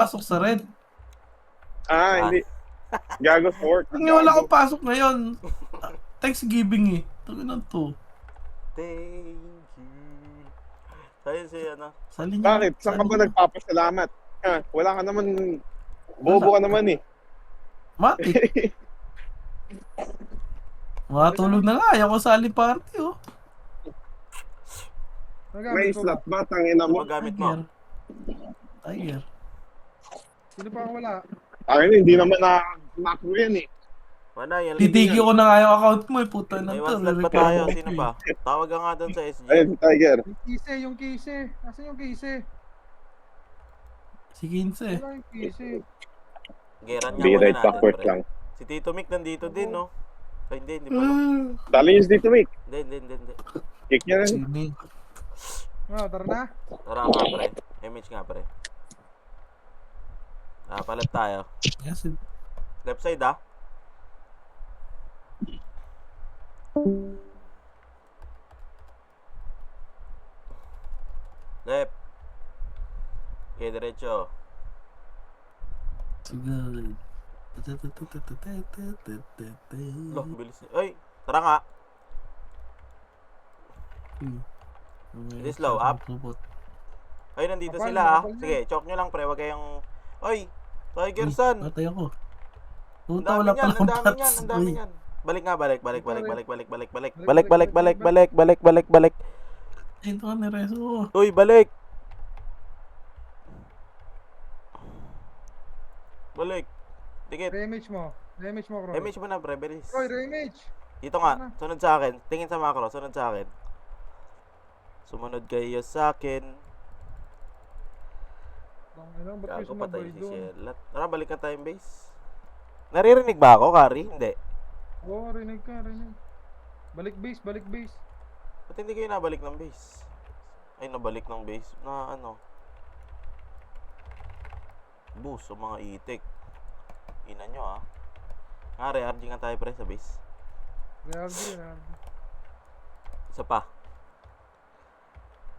pasok sa red. Hindi. Gago sport. Ang wala akong pasok ngayon. Thanksgiving eh. Tanginan to. Thank you. Sa'yo si ano? Salin niyo. Bakit? Saan ka ba nagpapasalamat? Wala ka naman. Bobo ka naman eh. Mati. Matulog na nga. Ayaw ko sali party oh. May slot ba? Tangina mo. Magamit mo. Tiger. Sino pa ang wala? Hindi naman na-macro yan eh. Wala, yan. Titigil ko na nga yung account mo eh. Puta na May to. one slot pa tayo. Sino pa? Tawag ka nga doon sa SG. Ayun, Tiger. Yung kise. Asan yung kise? Si 15. Wala yung kise. Geran nga Be muna right natin, backward pre. lang. Si Tito Mick nandito din, no? Ay, hindi pala. Dali news dito, Mick. Hindi. Kick niya rin. Sini. Tara na. Tara nga, pre. Image nga, pre. Palit tayo. Yes. Left side, ah. Left. Okay, diretso. Good. Loh, bilis. Ay, tara nga. It is slow, up. Ay, nandito Kapal, sila, ah. kapal na. Sige, choke nyo lang, pre. Wag kayong... Ay, Tiger Sun. Patay ako. Ang Puta, dami wala niyan, pa ang dami niyan, ang dami niyan. Balik nga, balik. Balik. Ito ka ni Rezo. Uy, balik. Dikit. Remage mo, Croy. Image mo na, pre. Bilis. Croy, remage. Dito nga, sunod sa akin. Tingin sa macro, sunod sa akin. Sumunod kayo sa akin. Ba't kayo Gago patay sumabay si doon? Shelat. Tara, balik na tayong base. Naririnig ba ako, Kari? Hindi. Oo, rinig ka. Balik base. Ba't hindi kayo nabalik ng base? Ay, nabalik ng base. Na ano? Boost o mga itik. Ina nyo, ah. Nga, re-RG nga tayo, pre, sa base. Realdi. Isa pa.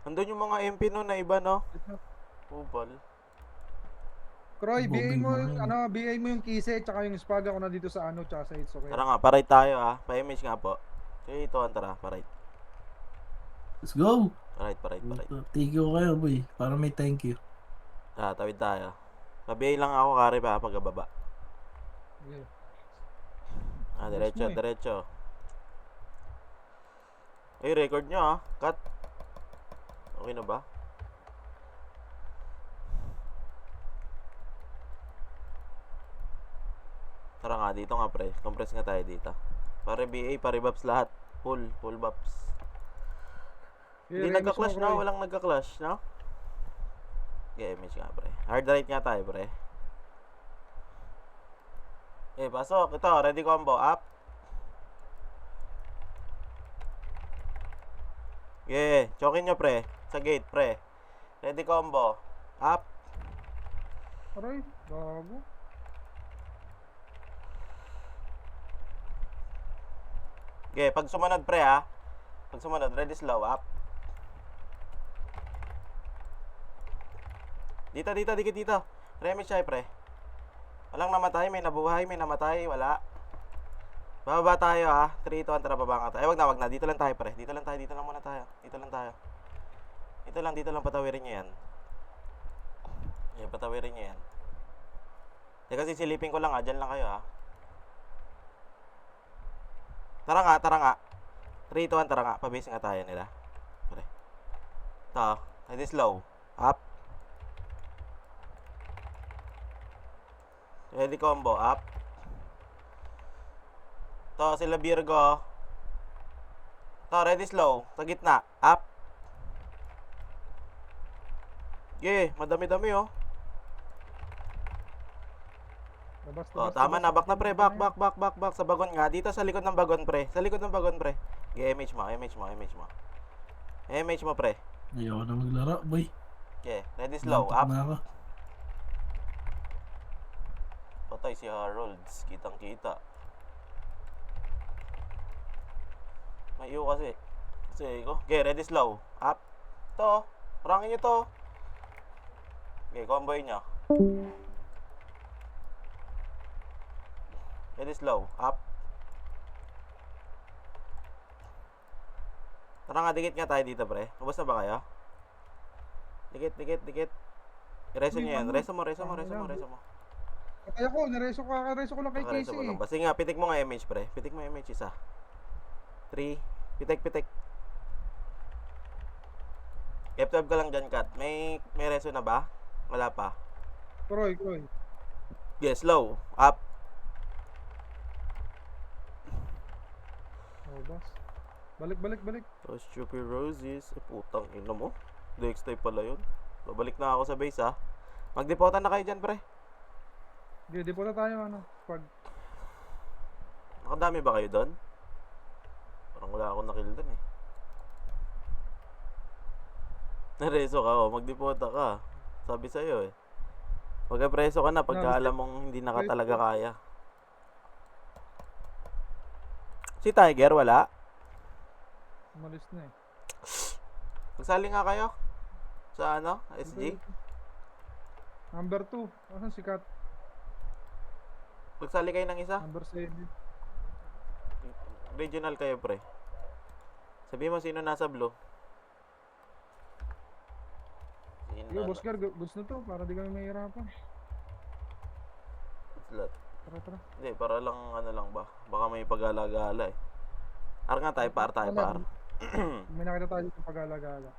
Andun yung mga MP no na iba, no? Upal. Croy, BA mo, Bogey BA mo yung kise, tsaka yung spaga ko na dito sa tsaka sa it's okay. Tara nga, pa-right tayo, ah. Pa-image nga po. Okay, ito, tara, pa-right. Let's go. Pa-right. Thank you kayo, boy. Para may thank you. Tawid tayo. Pa-BA lang ako, Kari, pa, pagkababa. Okay. Diretso. Ay, record nyo, ah. Cut. Okay na ba? Tara nga, dito nga, pre. Compress nga tayo dito. Pare BA, pare buffs lahat. Full buffs. Hindi nagka-clash, no? Walang nagka-clash, no? Okay, image nga, pre. Hard right nga tayo, pre. Pasok. Ito, ready combo. Up. Chokin nyo, pre. Sa gate, pre. Ready combo. Up. Aray, gago. Pag sumunod, pre, ha. Pag sumunod, ready slow. Up. Dito. Remage tayo, pre. Walang namatay, may nabuhay, may namatay, wala. Bababa tayo, ha. 3, 2, 1, tara, baba nga tayo. Wag na. Dito lang tayo, pre. Dito lang muna tayo. Dito lang, patawirin nyo yan. Patawirin nyo yan. Kasi silipin ko lang, ha. Diyan lang kayo, ha. Tara nga. 3, 2, 1, tara nga. Pabase nga tayo nila. Pre. Ito, ready slow. Up. Ready combo, up. To, sila Virgo. To, ready slow. Sa gitna, up. Madami-dami, oh. Tama na. Back na, pre. Back. Sa bagon nga. Dito sa likod ng bagon, pre. Image mo. Image mo, pre. Ayoko na maglaro, boy. Ready slow, up. Na ako. Patay si Harolds. Kitang-kita. May iyo kasi. Ready slow. Up. To. Rangin nyo to. Comboy nyo. Very slow. Up. Tara nga, dikit nga tayo dito, pre. Ubus na ba kayo? Dikit, dikit, dikit. Reso Uy, nyo yan. ano? Reso mo, reso mo, reso mo, reso mo. Patay ako, nareso ko lang kay Nakareso Casey mo lang eh. ba? Sige nga, pitik mo nga image, pre. Pitik mo image isa. 3. Pitik, pitik. F12 ka lang dyan, Kat. May reso na ba? Wala pa. Kroy. Yes, slow. Up. Oh, boss. Balik. Osteoporosis. Putang ina mo. Dex type pala yun. Babalik na ako sa base, ha. Magdepotan na kayo dyan, pre. Di po na tayo, ano. Pag, Nakadami ba kayo doon? Parang wala akong nakill doon, eh. Nareso ka, oh. Magdepota ka. Sabi sa'yo, eh. Magka-preso ka na pagka alam mong hindi na ka talaga kaya. Si Tiger, wala? umalis na eh. Magsali nga kayo. Sa ano? SG? Number 2. Asan si Kat? Magsali kayo ng isa? Number 7. Regional kayo, pre. Sabihin mo sino nasa blue. Yo, boss Gar, goods na to. Para di kami mahirapan. Slot. Tara. Hindi, para lang ano lang ba. Baka may pag-alagala, eh. Ar nga tayo, par. May nakita tayo dito pag-alagala.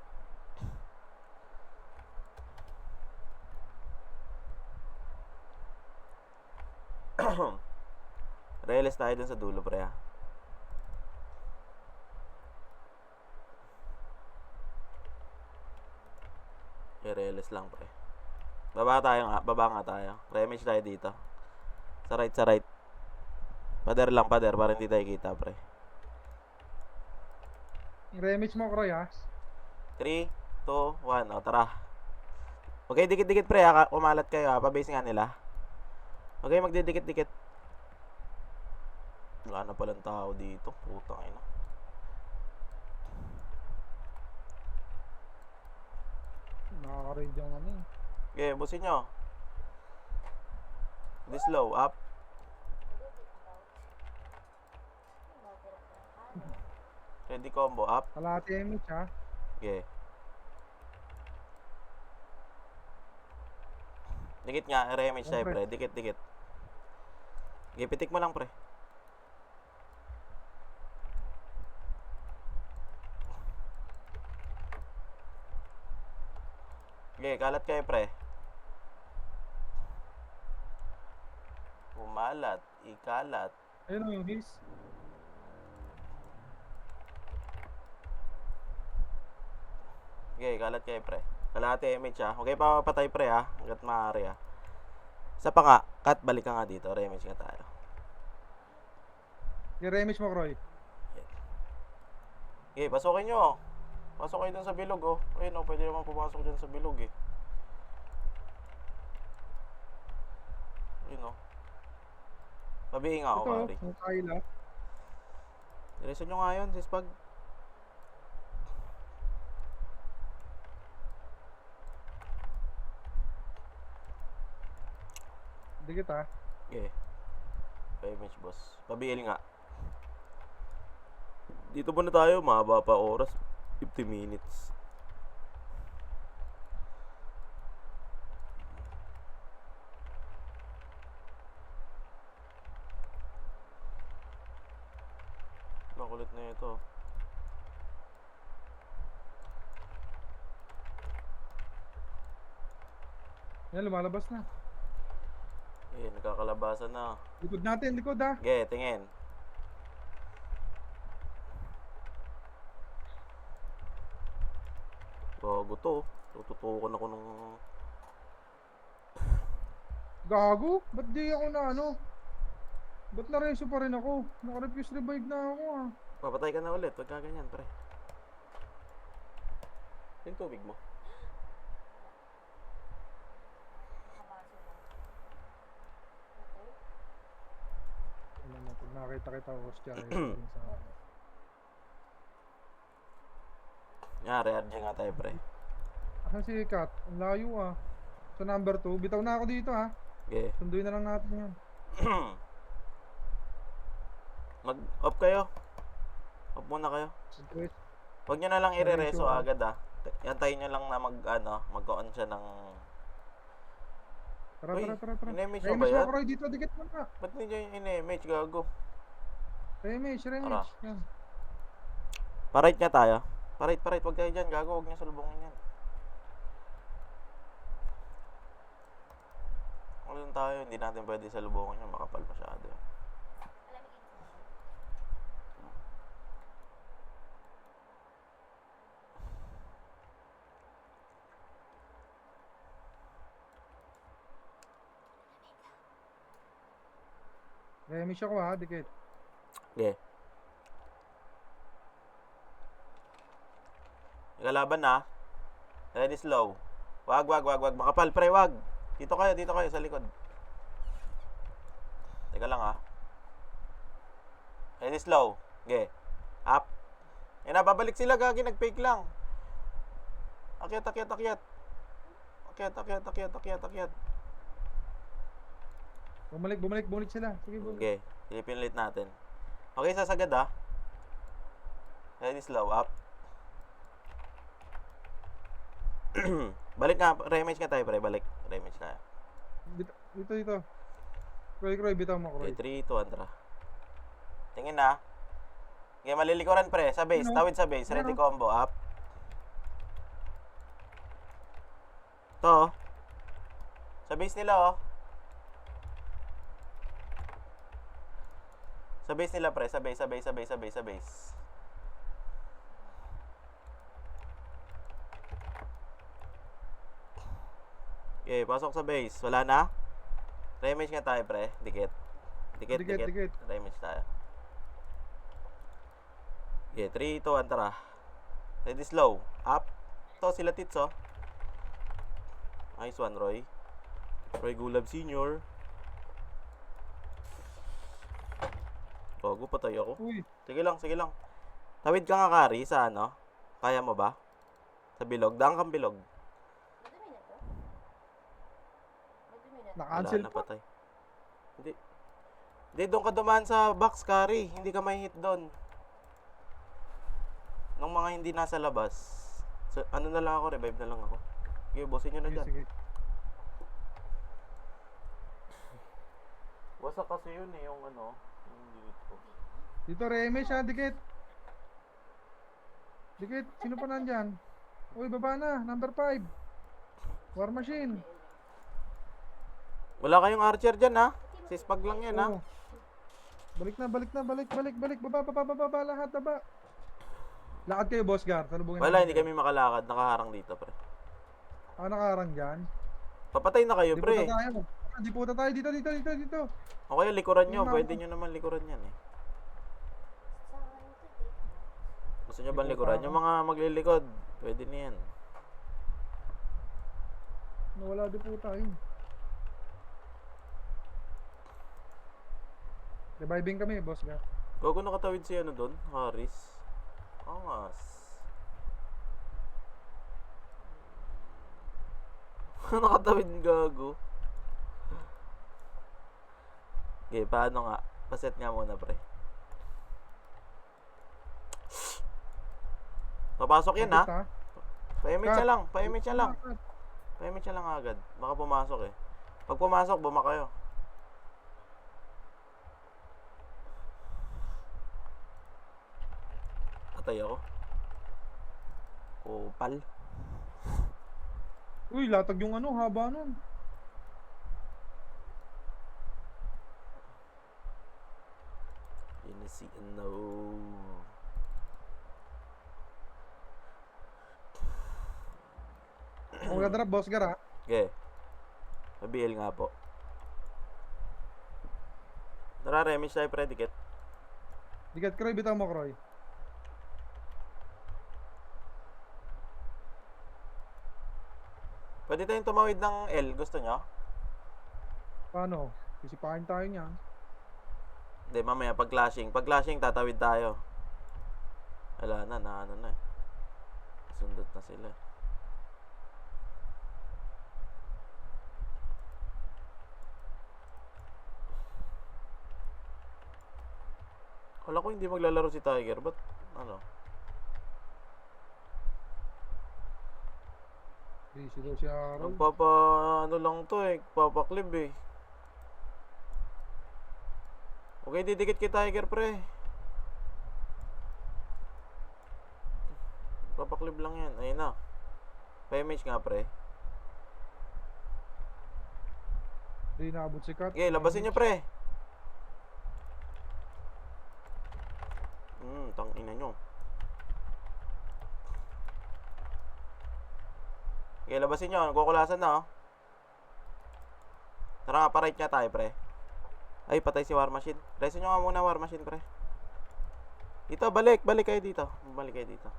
Reales tayo dun sa dulo, pre, ha. Reales lang, pre. Baba nga tayo. Remage tayo dito. Sa right. Pader para hindi tayo kita, pre. Remix mo, Kroy, ha? 3, 2, 1. O, tara. Okay, dikit-dikit, pre, ha. Kumalat kayo, ha. Pabase nga nila. Okay, magdidikit-dikit. Wala na palang tao dito. Putang ina. Nakaka-raid yung ano eh. Okay, busin nyo. This low, up. Ready combo, up. Kalahati image, ha? Okay. Dikit nga, re-image tayo, pre. Dikit. Okay, pitik mo lang, pre. Okay, kalat kayo, pre. Umalat, ikalat. Ayun o yung his. Okay, kalat kayo, pre. Kalahati image, ha. Okay, papatay, pre, ha. Hanggat maaari, ha. Isa pa nga. Cut, balik ka nga dito. Re-image nga tayo. I-remix mo, Kroy. Okay, pasukin nyo. Pasok kayo dun sa bilog, oh. Ayun, oh. Pwede naman pumasok dun sa bilog, eh. Ayun, oh. Pabihin nga ako, Ito, pare. ang Kyla. Direso nyo nga yun, sispag. Dikit, ha? Okay. Pa-image, boss. Pabihin nga. Dito muna tayo, mahaba pa oras. 50 minutes. Nakulit na ito. Yan, lumalabas na. Eh, nagkakalabasan na. Likod natin, likod, ha? Okay, tingin. Gago to. Tututukan ako nung... Gago? Ba't di ako na ano? Ba't nareso pa rin ako? Naka-refuse revive na ako, ha? Papatay ka na ulit. Huwag ka ganyan, pre. Yung tubig mo. Alam mo, pag nakita kita, hostya rin sa... Yan, re-RG nga tayo, pre. Asan si Kat? Ang layo, ah. Sa number 2. Bitaw na ako dito ha. Okay. Sunduin na lang natin yan. Mag-off kayo. Off muna kayo. Interest. Huwag nyo na lang i-reso Reso, ah. agad ah. Yantayin nyo lang na mag-on siya ng... Tara, Uy, tara, tara. in-image mo ba Remage yan? mo, Kroy. Dito, dikit mo na. Ba't hindi nyo yung in-image, gago? Remage. Tara. Yan. Parait nga tayo. Parait. Huwag kayo dyan, gago. Huwag nyo salubungin yan. Ano tayo, hindi natin pwede salubungin yan. Makapal masyado. Remage ako ha, dikit. Okay. Ikalaban na. Ready slow. Wag. Makapal, pre, wag. Dito kayo sa likod. Teka lang ha. Ready slow. Okay. Up. Yan na, babalik sila, gagi. Nag-fake lang. Akyat. Akyat. Bumalik sila. Sige, bumalik. Okay. Silipin ulit natin. Okay, sasagad ha. Ready slow. Up. Balik nga. Rematch nga tayo, pre. Balik. Rematch tayo. Dito. Kroy, bitaw mo, Kroy. Okay, 3, 2, 1, tara. Tingin na. Okay, malilikuran, pre. Sa base. Ano? Tawid sa base. Ready Ano? combo. Up. To. Sa base nila, oh. Sa base nila, pre. Sa base. Okay, pasok sa base. Wala na? Rematch nga tayo, pre. Dikit. Rematch tayo. Okay, 3, 2, 1, tara. Ready slow. Up. To, sila tits, oh. Nice one, Roy. Roy Gulab Sr. Bago, patay ako. Uy, Sige lang. Tawid ka nga, Kari, sa ano? Kaya mo ba? Sa bilog? Daan kang bilog. na-cancel Wala na, pa. patay. Hindi, doon ka dumaan sa box, Kari. Hindi ka may hit doon. Nung mga hindi nasa labas. So, ano na lang ako, revive na lang ako. Sige, bossin nyo na dyan. Sige. Wasak kasi yun eh, yung ano, yung dito. Dito, Remage ha, dikit. Sino pa nandyan? Uy, baba na, number 5. War machine. Wala kayong archer dyan, ha? Sispag lang yan, ha? Oo. Balik. Baba, lahat, baba. Lakad kayo, Boss Gar. Salubungin Wala, natin hindi kayo. kami makalarad. Nakaharang dito, pre. Nakaharang dyan. Papatay na kayo, Di pre. puta tayo. Di puta tayo. Dito. O kaya likuran nyo. Yung Pwede nyo naman likuran yan, eh. Gusto nyo bang likuran? Yung mga maglilikod, pwede na yan. Nawala di puta yun. Reviving kami, Boss Gar. Gago nakatawid si ano doon? Haris. Angas. Nakatawid gago. Okay, paano nga? Paset nga muna, pre. Papasok yan, ha? Dikit, Pa-image na lang. Pa-image na lang. Cut. Pa-image na lang agad. Baka pumasok, eh. Pag pumasok, buma kayo. Patay ako. Kupal. Uy, latag yung ano, haba nun. Yun na si ano. Kung magdadrop, Boss Gar ha. Okay. Mabiel nga po. Tara, rematch tayo, predicate. Dikit, Kroy, bitaw mo, Kroy. Pwede tayong tumawid ng L. Gusto nyo? Paano? Sisipahin tayo niyan. Hindi, mamaya pag clashing. Pag clashing, tatawid tayo. Wala na, ano na eh. Sundot na sila. Wala ko hindi maglalaro si Tiger. Ba't ano? Busy daw si Harold. Nagpapa ano lang to eh. Papaklib eh. Okay, didikit kay Tiger pre. Papaklib lang yan. Ayun na. Pa-image nga pre. Hindi naabot si Kat. Okay, labasin niyo pre. Tangina nyo. Okay, labasin nyo. Nagkukulasan na oh. Tara nga, pa-right nga tayo pre. Ay, patay si War Machine. Resin nyo nga muna War Machine pre. Dito, balik. Balik kayo dito. Balik kayo dito.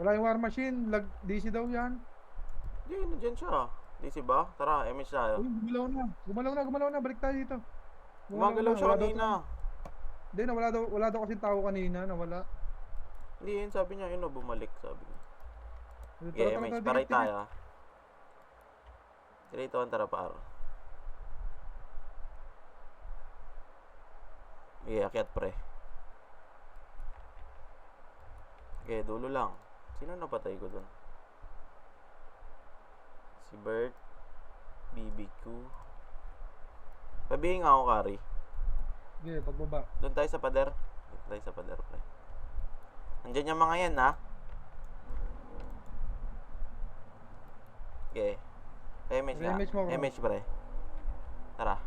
Wala yung war machine. DC daw yan. Hindi, nandiyan siya. DC ba? Tara, image tayo. Uy, gumalaw na. Balik tayo dito. Gumagalaw siya Wala daw kanina. Hindi, wala daw kasi tao kanina. Nawala. Hindi yun, sabi niya, yun o, bumalik, sabi niya. Tara, Okay, tara, image, tara, paray dikit, tayo. 3, 2, 1, tara par. Okay, akyat pre. Okay, dulo lang. Sino napatay ko dun? Si Bert, BBQ. Pabihin nga ako, Kari. Sige, pagbaba. Doon tayo sa pader. Doon tayo sa pader, pre. Nandiyan yung mga yan, ha? Okay. Image nga. Image mo, bro. Image, pre. Tara.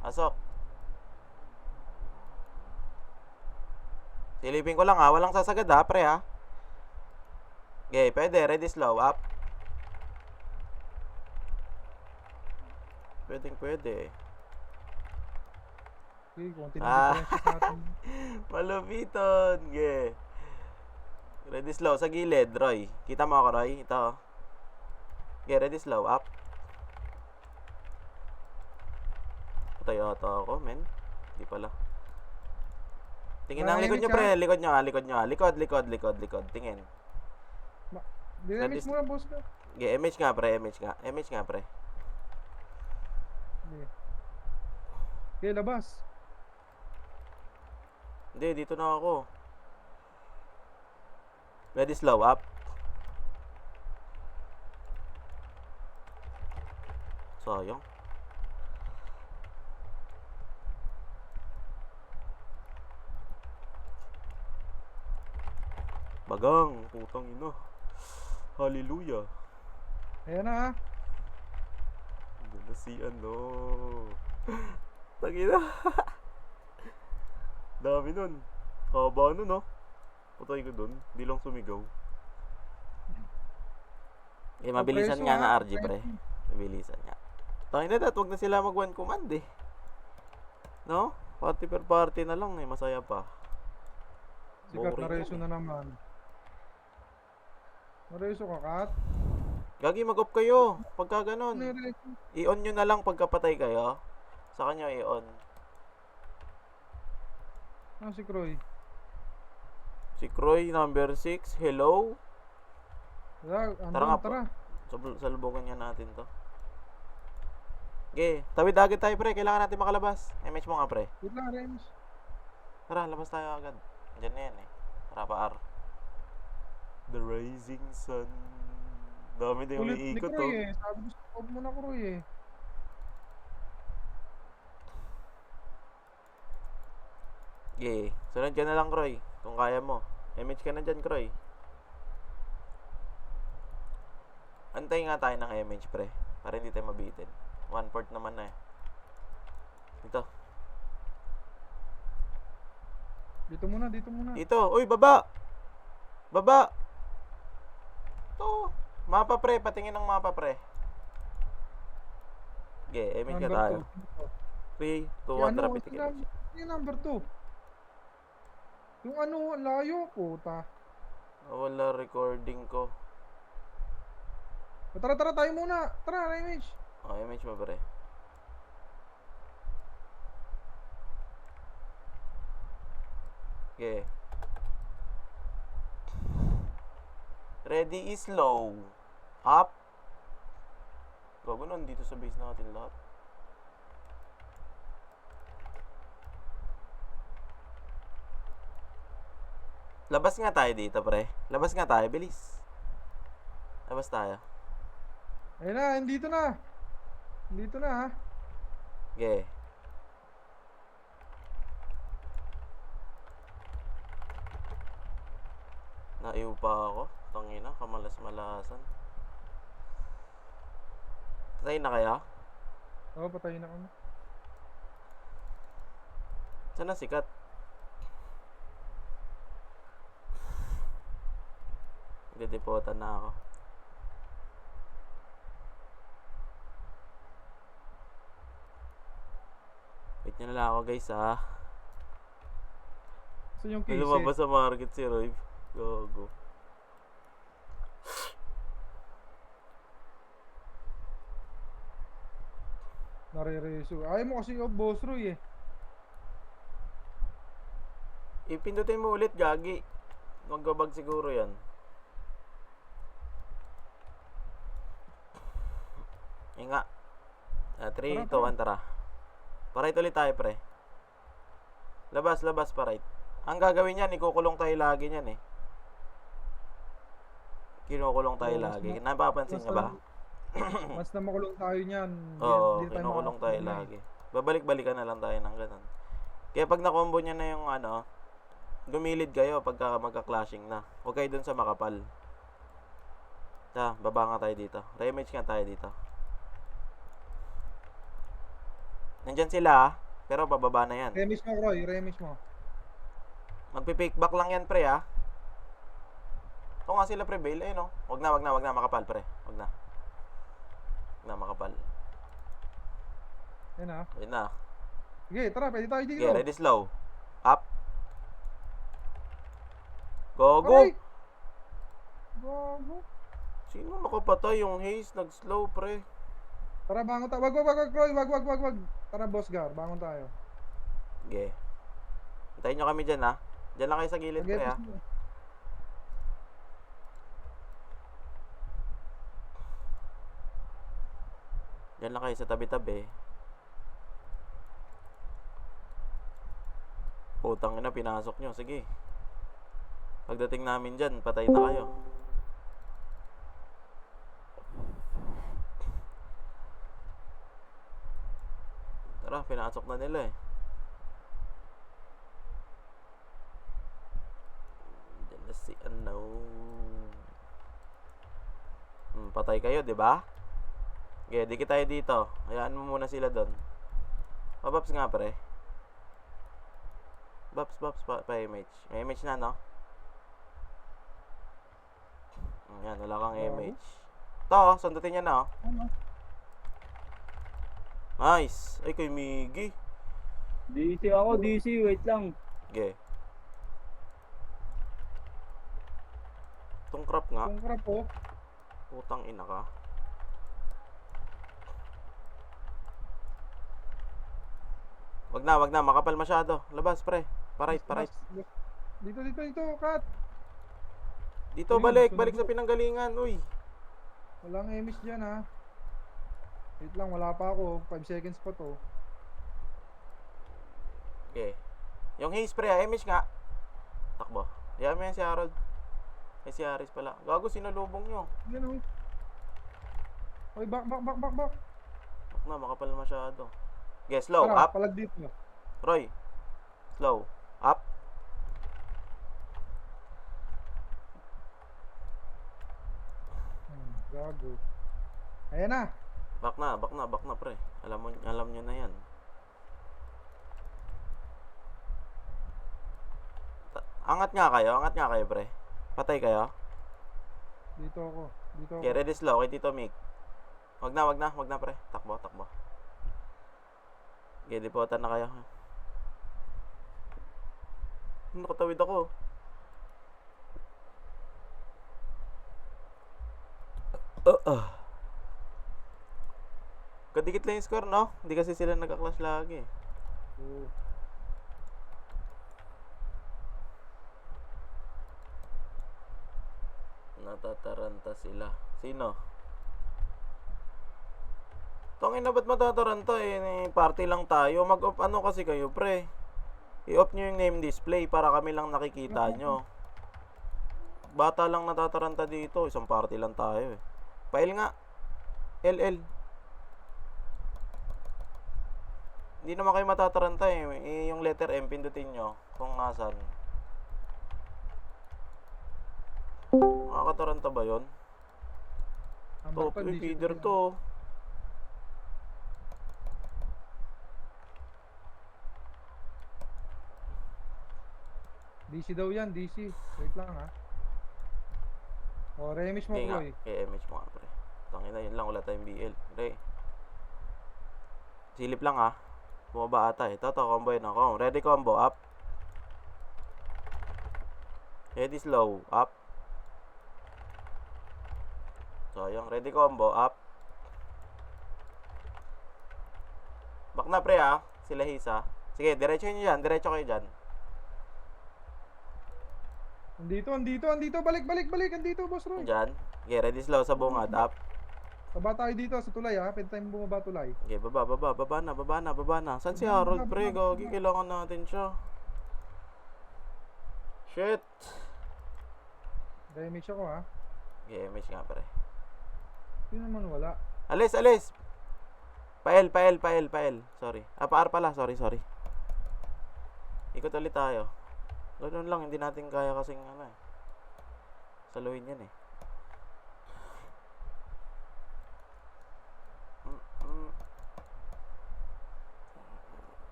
Asok. Silipin ko lang, ha? Walang sasagad, ha, pre, ha? Okay, pwede. Ready, slow. Up. Pwede. Okay, konti Ah. na difference natin. Malupiton. Yeah. Ready slow. Sa gilid, Roy. Kita mo ako, Roy? Ito. Okay, ready slow. Up. Patay ata ako, men. Di pala. Tingin ang likod nyo, pre. Likod nyo, likod nyo. Likod. Tingin. Dynamics mo lang, boss ka. Okay, image nga, pre. Image nga, pre. Sige. Okay, labas. Hindi, dito na ako. Ready slow. Up. Sayang. Bagang, putang ina. Hallelujah. Ayan na ha. Hindi na si ano. Tangina. Dami nun. Haba nun, no? Patay ko dun. Hindi lang sumigaw. Eh, mabilisan Preso, nga ha? na RG, pre. Mabilisan nga. Tangina na, wag na sila mag one command, eh. No? Party per party na lang, eh. Masaya pa. Sikat na Boring reso yan, na naman. Nareso ka, Kat? Gagi, mag-off kayo. Pagka Ano ganun. yung reso? I-on nyo na lang pagka patay kayo. Sa kanya i-on. Ah, si Croy. Si Croy, number 6. Hello? Tara nga po. Tara. Salubungan nga natin to. Okay, tawid agad tayo, pre. Kailangan natin makalabas. MH mo nga, pre. Wait lang, Rems. Tara, labas tayo agad. Diyan na yan, eh. Tara pa, R. The Rising Sun. Dami din Ulit ni umiikot, Croy oh. eh. Sabi ko, stop mo na Croy eh. Okay, sunod ka na lang, Croy. Kung kaya mo. MH ka na dyan, Croy. Antay nga tayo ng MH, pre. Para hindi tayo mabitin. 1/4 naman na, eh. Ito. Dito muna. Dito. Uy, baba! Baba! Ito. Mapa, pre. Patingin ng mapa, pre. Okay, MH ka tayo. 3, 2, 1, tara, pitingin mo siya. Yung number 2. Yung ano, ang layo, puta. Wala recording ko. Tara, tayo muna. Tara, Remage. Oh, MH mo, pre. Okay. Ready is low. Up. Gago na, dito sa base natin lahat. Labas nga tayo dito, pre. Labas nga tayo, bilis. Labas tayo. Ayun na, andito na. Andito na ha. Okay. Naiw pa ako. Tangina, kamalas-malasan. Patay na kaya? Oo, patayin na kami. Saan na sikat? Dedepotan na ako. Wait nyo na lang ako guys ha. Saan yung May case lumabas sa market si Roy. Gogo. Nare-reso. Ayaw mo kasi yung boss Roy eh. Ipindutin mo ulit, gagi. Magbabag siguro yan. Inga. 3, 2, 1, tara. Parite ulit tayo, pre. Labas, labas, parite. Ang gagawin yan, ikukulong tayo lagi yan eh. Kinukulong tayo Oo, mas lagi. ma- Napapansin mas nga ba? Mas na makulong tayo niyan. Oo, Di na kinukulong tayo makakapag- lagi. Babalik-balikan na lang tayo ng ganun. Kaya pag nakombo nyo na yung ano, lumilid kayo pagka magka-clashing na. Huwag kayo dun sa makapal. Baba nga tayo dito. Remage nga tayo dito. Nandyan sila pero bababa na yan. Remis mo, Roy. Remis mo. Magpi-pick back lang yan, pre, ha? Ito nga sila, pre, bail, no? Wag na, makapal, pre. Wag na, makapal. Yan ha. Ayun na. Sige, tara. Pwede tayo dito. Okay, ready, slow. Up. Go, go! Aray! Gago. Sino nakapatay? Yung haze, nag-slow, pre. Tara, bangon tayo. Wag, Roy. Wag. Tara, boss Gar. Bangon tayo. Okay. Hintayin nyo kami dyan, ha? Dyan lang kayo sa gilid, pre, ha? Pag-epis mo. Dyan lang kayo sa tabi-tabi. Putang ina, pinasok nyo. Sige. Pagdating namin dyan, patay na kayo. Tara, pinasok na nila eh. Dyan na si ano. Patay kayo, di ba? Okay, dikit tayo dito. Hayaan mo muna sila doon. Pabaps nga, pre. Baps, pa-image. May image na, no? Yan, wala kang image. Ito, sundutin niya na, oh. Ano? Nice. Ay, kay Miggy. DC ako, DC, wait lang. Okay. Itong crop nga. Yung crap po. Putang ina ka. Wag na, makapal masyado. Labas, pre. Parait. Dito, cut. Dito, balik sa pinanggalingan, uy. Walang emis dyan ha. Wait lang, wala pa ako. 5 seconds pa to. Okay. Yung haze, pre, image nga. Takbo. Yan mo yan si Harold. Ay, si Aris pala. Gago, sinalubong nyo. Yan o. Oy, back. Wag na, makapal na masyado. Okay, slow. Tara, Up. palag dito. Roy. Slow. Up. Gago. Ayan na. Back na, pre. Alam nyo na yan. Angat nga kayo, pre. Patay kayo. Dito ako. Okay, ready, slow. Okay, Tito Mick. Wag na, pre. Takbo. Okay, dipotan na kayo. Nakatawid ako. Kadikit lang yung score, no? Hindi kasi sila nagka-clash lagi. Oo. Natataranta sila. Sino? Tangin na ba't matataranta eh? Party lang tayo. Mag-off ano kasi kayo, pre? I-off nyo yung name display para kami lang nakikita nyo. Bata lang natataranta dito. Isang party lang tayo eh. File nga. LL. Hindi naman kayo matataranta eh. Yung letter M, pindutin nyo kung nasan. Makakataranta ba yun? Number To, 5, DC feeder daw yan. to. DC daw yan, DC. Wait lang ha. O, remish mo Hindi nga. Roy. MH mo nga, pre. Tangina, yun lang. Wala tayong BL. Pre. Silip lang ha. Bumaba ata eh. Toto, combo yun ako. Ready combo, up. Ready slow, up. Sayang. Ready combo, up. Back na pre ha. Sila Hisa. Sige, diretso nyo dyan. Diretso kayo dyan. Andito. Balik. Andito, Boss Roy. Dyan. Okay, ready slow sa bungad, up. Baba tayo dito sa tulay ha. Pwede tayong bumaba tulay. Okay, baba na. Saan si Harold, pre? Gagi, kailangan natin siya. Shit. Remish ako ha. Okay, miss nga, pre. Hindi naman wala. Alis. Pael. Sorry. Pa-R pala. Sorry. Ikot ulit tayo. Ganun lang, hindi natin kaya kasing ano eh. Saluhin yan eh.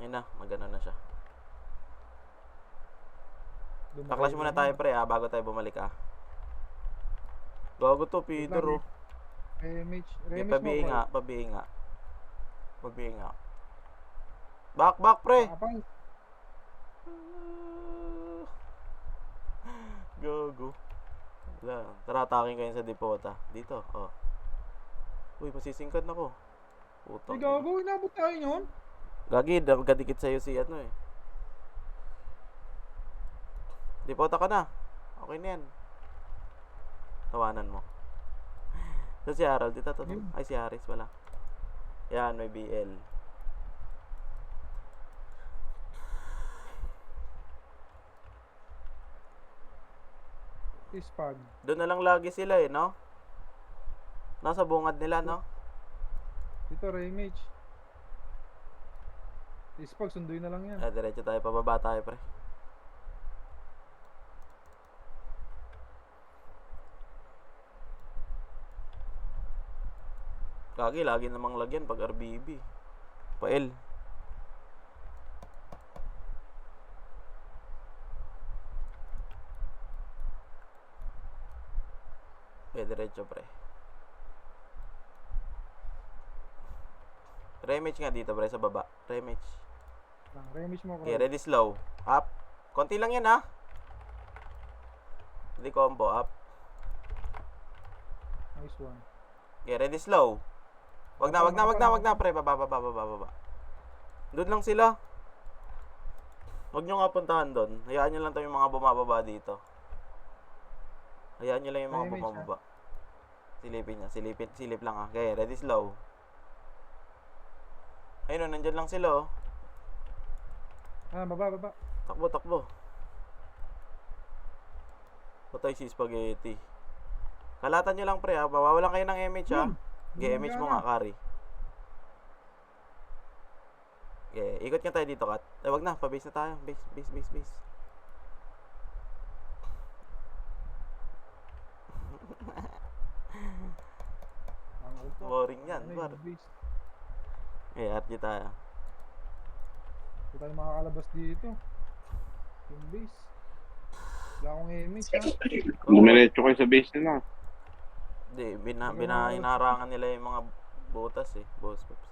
Yun na, magano na siya. Paklash muna tayo pre bago tayo bumalik Gago to, Peter oh. Remish Okay, mo Roy. Pabihi nga. Back pre. Kapal. Gago. Wala. Tara, atakin kayo sa depota. Dito, oh. Uy, masisingkad na ko. Putang ina. Gago, inabot tayo yun. Gagi, gadikit sa'yo si ano eh. Depota ka na. Okay na yan. Tawanan mo. So si Harold, dito to. Ay, si Haris wala. Yan, may BL. Ispag. Doon na lang lagi sila eh, no? Nasa bungad nila, no? Dito, Remish. Ispag, sunduin na lang yan. Diretso tayo, pababa tayo, pre. Kagi, lagi namang lagyan pag RBB. Pael. Diretso, pre. Remage nga dito, pre, sa baba. Remage. Remish mo Okay, Roy. ready slow. Up. Konti lang yan, ha? Ready combo, up. Nice one. Okay, ready slow. Wag na, pre. Baba. Doon lang sila. Wag nyo nga puntahan doon. Hayaan nyo lang tayo yung mga bumababa dito. Hayaan nyo lang yung mga Remage, bumababa. Silipin niya. Silip lang, ha? Okay, ready slow. Ayun, nandyan lang sila, oh. Baba. Takbo. Patay si Spaghetti. Kalatan nyo lang, pre, ha? Bawawalan kayo ng MH, ha? Okay, MH mo nga, Kari. Okay, ikot nga tayo dito, Kat. Wag na, pa-base na tayo. Base. Ang upo. Boring yan, Ano par. yung base? Okay, RG tayo. Hindi tayo makakalabas dito. Yung base. Wala akong image ha. Dumiretso kayo sa base nila. Hindi, hinarangan nila yung mga botas eh. Boss Pops.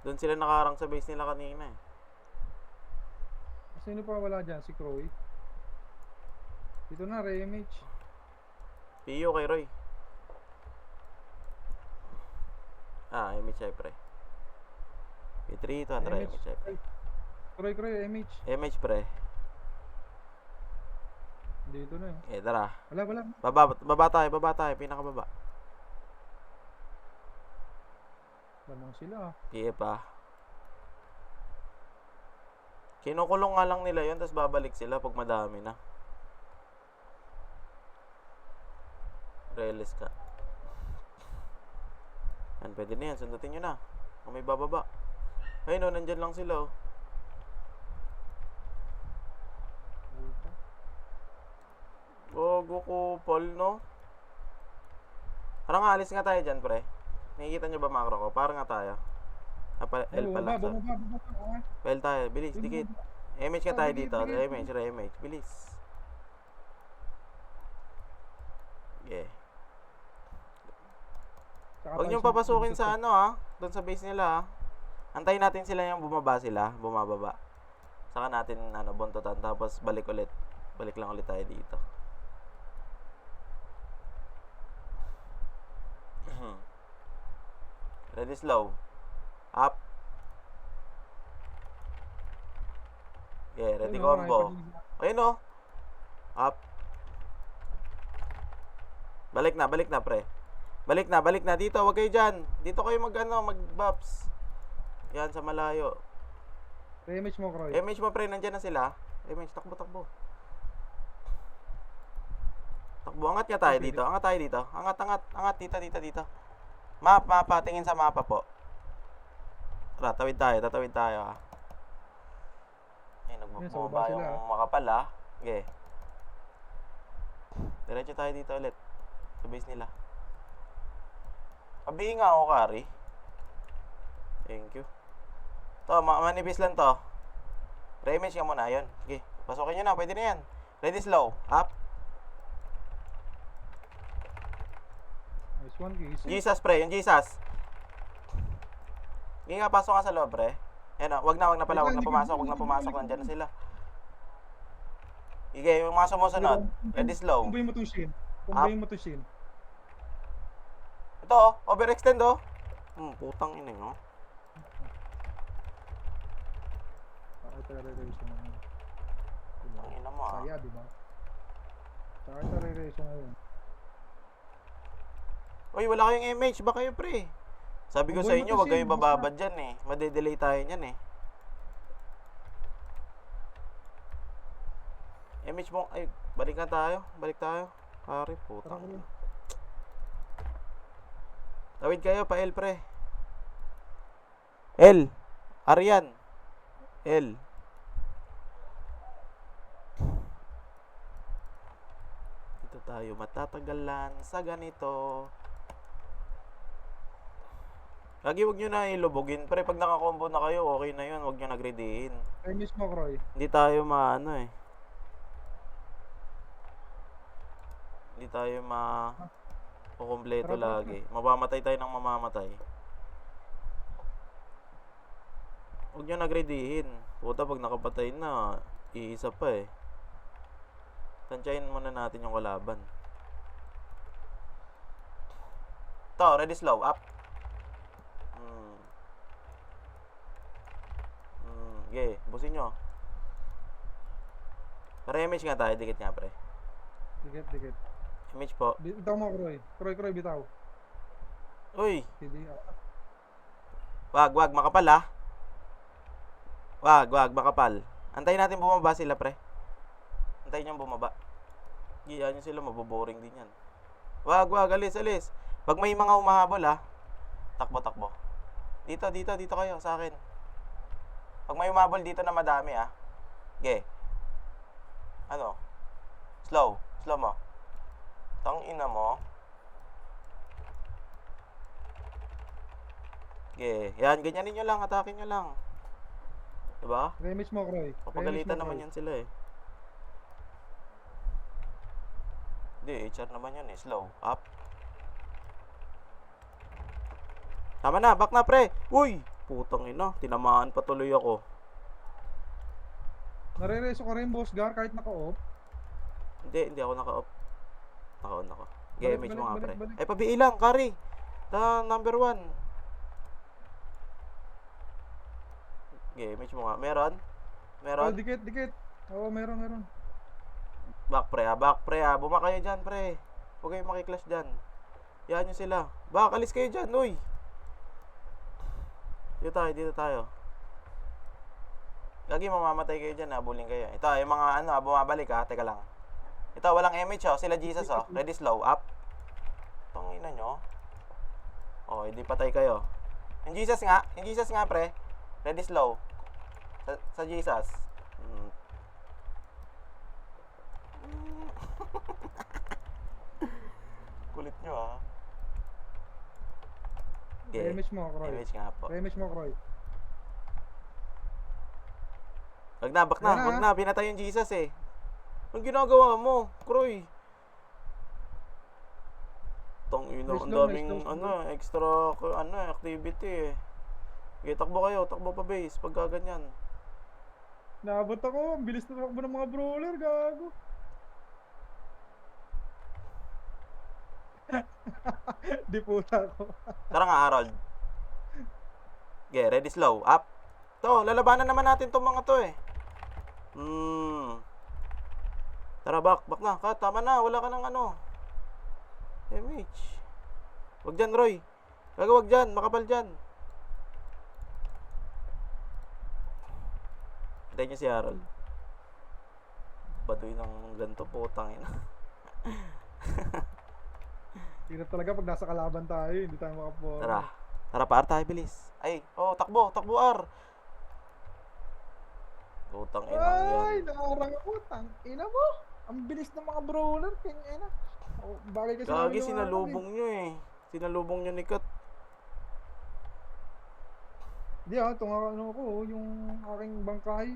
Doon sila nakaharang sa base nila kanina eh. Sino pa wala dyan? Si Croy. Dito na, re-image. PO kay Roy. MH ay pre. P3 to Andra, MH. MH ay pre. Croy, image. MH pre. Dito na eh. Okay, tara. Wala. Baba tayo, pinakababa. Lamang sila. PF ah. Kinukulong nga lang nila yun, tapos babalik sila pag madami na. Relis ka. Yan, pwede na yan. Sundutin nyo na. Kung may bababa. Ayun, no, nandyan lang sila, oh. Gogo ko, Paul, no? Parang alis nga tayo dyan, pre. Nakikita nyo ba macro ko? Parang nga tayo. L pala. sorry. Bumaba. L tayo. Bilis, dikit. MH ka tayo Dikit, dito. dikit. MH. Bilis. Yeah. Huwag niyong papasukin sa ano, ha? Doon sa base nila, ha? Antayin natin sila yung bumaba sila. Bumababa. Saka natin, buntutan. Tapos balik ulit. Balik lang ulit tayo dito. Ready slow. Up. Yeah, ready combo. Ayun, oh. Up. Balik na, pre. Balik na. Dito, wag kayo dyan. Dito kayo mag-buffs. Yan, sa malayo. Image mo, Croy. MH mo, pre, nandyan na sila. MH, takbo. Angat nga tayo dito. Angat, dito. Mapa, tingin sa mapa po. Tatawid tayo, ah. Ay, nagbubaba Yes, sila, yung makapal, ah. Okay. Diretso tayo dito ulit. Sa base nila. Pabihin nga ako, Kari. Thank you. To, manipis lang to. Re-image ka muna, yun. Okay, pasukin nyo na, pwede na yan. Ready slow, up. Nice one, easy. Jesus, pre, yung Jesus. Hindi nga, pasok ka sa loob, pre. Yan, wag na pumasok, nandyan na sila. Okay, yung mga sumusunod. Ready slow. Kumbayin mo to Shin. Ito, oh, overextend, oh. Putang ina, oh. Putang ina mo, ah. Saya, di ba? Saka ito re-race ngayon. Uy, wala kayong MH, ba kayo, pre? Sabi ko sa inyo, wag kayong bababad dyan, eh. Madedelay tayo niyan, eh. MH mo, ay, balik tayo. Pare, putang ina. Tawid kayo pa L, pre. L. Arian. L. Dito tayo matatagalan sa ganito. Lagi wag nyo na ilubogin, pre. Pag nakakombo na kayo, okay na yun. Wag nyo nagredyhin. Image mo, Croy. Hindi tayo Hindi tayo kukumpleto lagi. Mamamatay tayo ng mamamatay. Huwag nyo nagredyhin. Puta, pag nakapatay na, iisa pa, eh. Tansyahin muna natin yung kalaban. To, ready slow, up. Okay, busin nyo. Para-image nga tayo, dikit nga, pre. Dikit. Image po. Bitaw mo, Croy. Croy, bitaw. Uy, Hindi. wag, makapal, ah. Wag, makapal. Antayin natin bumaba sila, pre. Antayin nyo bumaba. Giyaan nyo sila, maboboring din yan. Wag, alis. Pag may mga umahabol, ah. Takbo. Dito kayo, sa akin. Pag may umahabol dito na madami, ah. Okay. Slow mo. Tang ina mo. Okay, yan, ganyanin nyo lang, atakin nyo lang. Diba? Image mo, Croy. Papagalitan naman yan sila, eh. Hindi, HR naman yan, eh. Slow, up. Tama na, back na, pre. Uy, putang ina, tinamaan pa tuloy ako. Nare-reso ka rin, Boss Gar, kahit naka-off. Hindi ako naka-off. Naka-on ako. Okay, image mo nga, pre. Balik. Ay, pabihi lang, Kari. Number 1. Okay, image mo nga. Meron? Oh, dikit. Oo, meron. Back, pre, ha. Buma kayo dyan, pre. Huwag kayong makiklash dyan. Yan nyo sila. Back, alis kayo dyan, uy. Dito tayo. Lagi mamamatay kayo dyan, habulin kayo. Ito, yung mga bumabalik ha, teka lang. Ito, walang MH oh, sila Jesus oh. Ready slow, up. Tangina nyo. Oh, hindi patay kayo. Yung Jesus nga pre. Ready slow. Sa Jesus. Kulit nyo ah. Okay. Image mo, Croy. Image nga po. Image mo, Croy. Wag na, Yan na. wag na. Pinatay yung Jesus eh. Anong ginagawa mo, Croy? Ina, Nice ang daw, daming nice daw. extra activity eh. Okay, takbo pa base pagka ganyan. Naabot ako. Ang bilis na takbo ng mga brawler. Gago. Di puta ko. Tara nga, Harold. Okay, ready slow. Up. To, lalabanan naman natin tong mga to eh. Tara, back na. Tama na, wala ka ng MH. Wag dyan, Roy. Wag dyan, makapal dyan. Hintayin niyo si Harold. Baduy ng ganito, putang ina. Hirap talaga pag nasa kalaban tayo. Hindi tayo makapo. Tara pa, tayo, bilis. Ay, takbo, R. Putang ina Ay, yan. nakarang ako. Tangina mo. Ang bilis ng mga brawler. Kanya na. Oh, bagay kasi Gagi, namin yung sinalubong nyo eh. Sinalubong nyo ni Kat. Hindi ito nga ko, yung aking bangkay.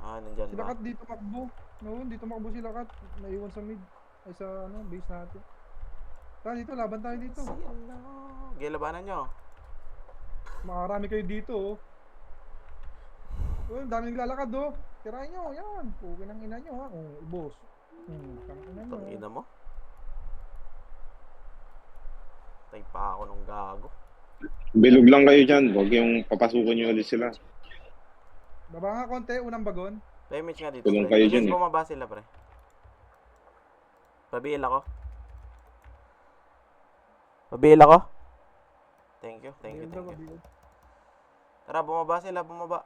Nandyan Sila ba? Kat dito makbo. No, dito makbo sila Kat. Naiwan sa mid. Ay sa base natin. Tara dito, laban tayo dito. Okay, labanan nyo. Makarami kayo dito oh. Ang dami naglalakad oh. Tirahin nyo, yan. Pukin ang ina nyo ha. Oh, boss. Tangina nyo. Tangina mo. Tay pa ako nung gago. Bilog lang kayo dyan. Huwag yung papasukin nyo ulit sila. Baba nga konti, unang bagon. Damage nga dito, Tulong pre. kayo Bilis dyan, eh. bumaba sila, pre. Pabiil ako. Thank you. Tara, bumaba sila, bumaba.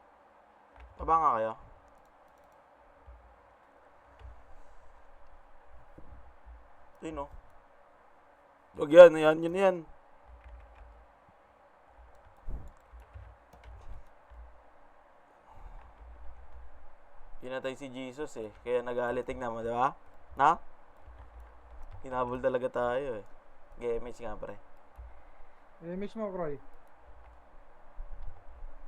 Baba nga kayo. Sino? Huwag yan. Pinatay si Jesus eh. Kaya nag-aaliting naman, di ba? Na? Hinabol talaga tayo eh. GMH nga, pre. Image mo, Croy.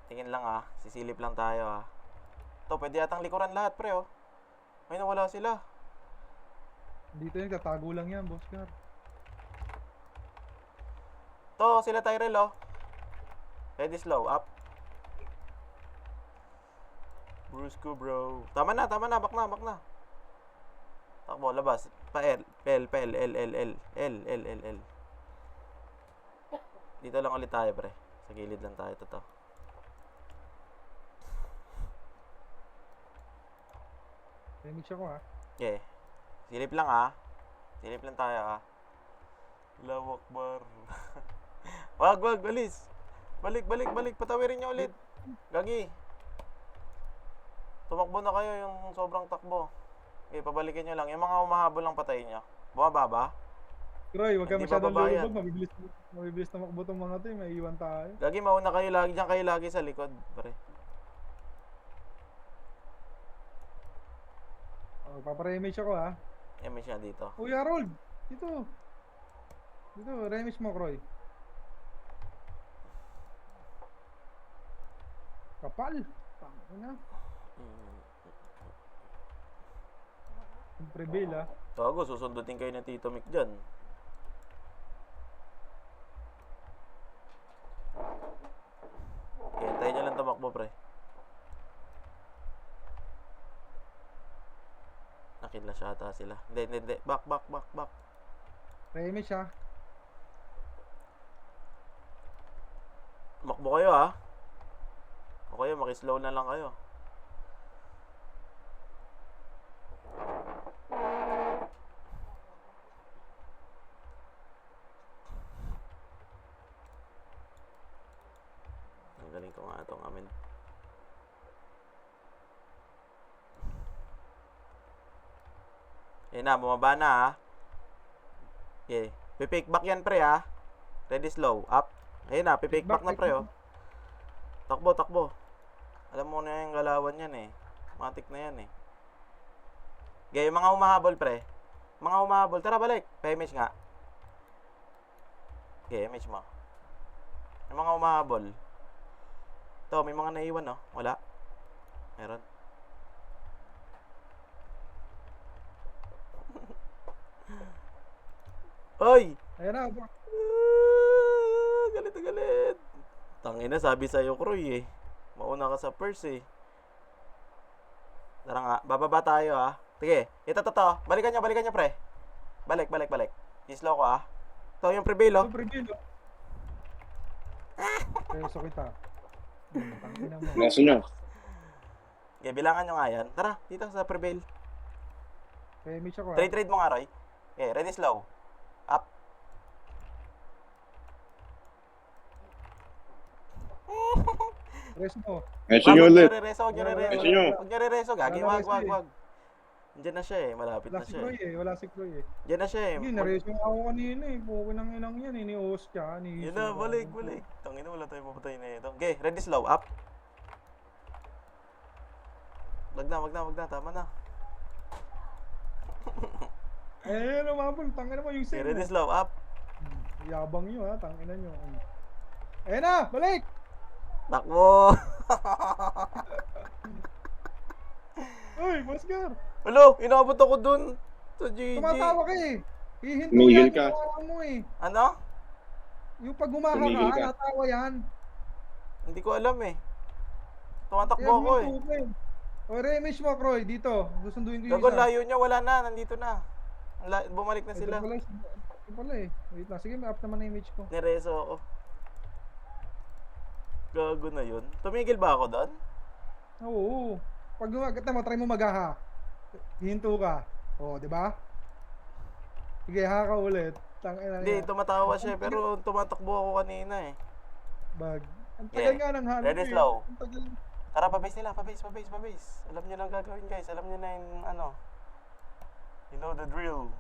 Tingin lang ah. Sisilip lang tayo ah. To, pwede atang likuran lahat, pre oh. May nawala sila. Dito yung tatago lang yan, boss car. To, sila Tyrell oh. Ready slow, up. Brusco bro. Tama na, back na. Takbo, labas. Pa L. Dito lang ulit tayo, pre. Sa gilid lang tayo, to. Image ako ha. Okay. Silip lang ah. Silip lang tayo ah. Lawak bar. wag, balis. Balik. Patawirin niyo ulit. Gagi. Tumakbo na kayo yung sobrang takbo. Okay, pabalikin nyo lang. Yung mga umahabol lang patayin nyo. Bumaba ba? Croy, wag ka Hindi masyadong bababa yan. lulubog. Mabibilis na makbo tong mga to. May iwan tayo. Gagi, mauna kayo lagi. Diyan kayo lagi sa likod. Pare. Oh, papare-image ako ha. Image nga dito. Uy, Harold! Dito, re-image mo, Croy. Kapal! Tangina. Prevail ha. Tago, susundutin kayo ng Tito Mick dyan. Okay, hintayin nyo lang tumakbo, pre. Nakinlash ata sila. Hindi. Back. Re-image ha. Tumakbo kayo, ha? O kayo, makislow na lang kayo. Ang galing ko nga tong amin. Ayun na, bumaba na ha. Okay. Pipick back yan pre ha. Ready slow. Up. Ayun na, pipick back na pre oh. Takbo, takbo. Alam mo na yung galawan yan eh. Matik na yan eh. Okay, yung mga humahabol pre. Mga humahabol. Tara balik. Pa-image nga. Okay, image mo. Yung mga humahabol. Ito, may mga naiwan no? Wala. Meron. Oy! Ayan na. Galit na galit. Tangina, sabi sa'yo, Kroy eh. Mauna ka sa purse eh. Tara nga, bababa tayo ah. Sige, ito. Balikan nyo pre. Balik. I-slow ko ah. Ito yung prevail oh. Super gino. Preso kita. Tangina mo. Nasa nyo. Okay, bilangan nyo nga yan. Tara, dito sa prevail. Pa-image ako. Trade mo nga, Roy. Okay, ready slow. Up. Preso mo. Nasa nyo ulit. Huwag nyo re-reso. Gagi, wag. Diyan na siya eh. Malapit Wala na si siya Croy eh. eh. Wala si Croy eh. Diyan na siya eh. Hindi, nareso ako kanina eh. Pukin ng inang yan eh. Ni Oscar. Yun na, balik. Tangina, wala tayong papatay na ito. Okay, ready slow. Up. Wag na. Tama na. Eh, lumabol. Tangina mo yung Okay, save ready mo. slow. Up. Yabang nyo ha. Tangina nyo. Eh na, balik! Takbo. Uy, Oscar! Hello, inabot ako dun. Sa GG. Tumatawa ka eh. Hihinto Tumigil yan ka. yung tawa mo eh. Ano? Yung pag gumaha Tumigil ka, ka. natawa yan. Hindi ko alam eh. Tumatakbo Kaya ako eh. hinto ka eh. O, re-image mo, Croy, dito. Susunduin ko yung Gagon, isa. layo niya. Wala na. Nandito na. Bumalik na sila. Ito pala eh. Wait lang. Sige, may-up naman na image ko. Nireso ako. Gago na yun. Tumigil ba ako doon? Oo. Pag gumagata mo, try mo mag-aha. Hinto ka. O, di ba? Sige, ha ka ulit. Tangina Hindi, niya. tumatawa siya. Pero tumatakbo ako kanina eh. Bag. Ang tagal Yeah. nga ng hanap Ready, eh. slow. Ang tagal. Tara, pabase nila. Pabase. Alam nyo lang gagawin guys. Alam nyo na yung ano. You know the drill.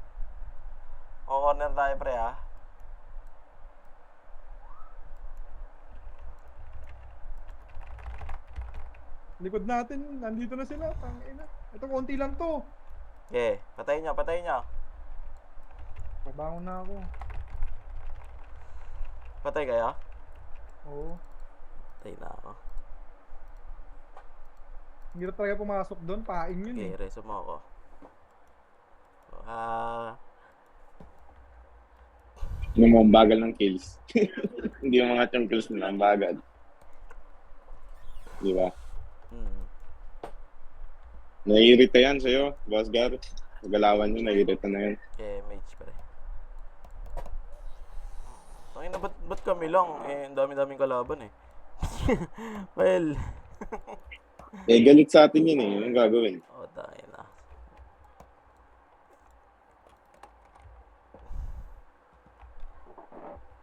O, corner tayo pre ha. Likod natin, nandito na sila. Tangina. Ito, konti lang to. Okay, patayin nyo. Pabangon na ako. Patay kayo? Oo. Patay na ako. Hindi na talaga pumasok doon. Paing yun Okay, eh. reso mo ako. Yung mga bagal ng kills. Hindi yung mga chunk kills nila, ang bagal. Di ba? Naiirita yan sa'yo, Boss Gar. Galawan nyo, naiirita na yan. Okay, mage pre. Tangin na, ba't kami lang? Eh, ang dami-daming kalaban eh. Well. Eh, galit sa atin yun eh. Yung gagawin. Oh, tayo na.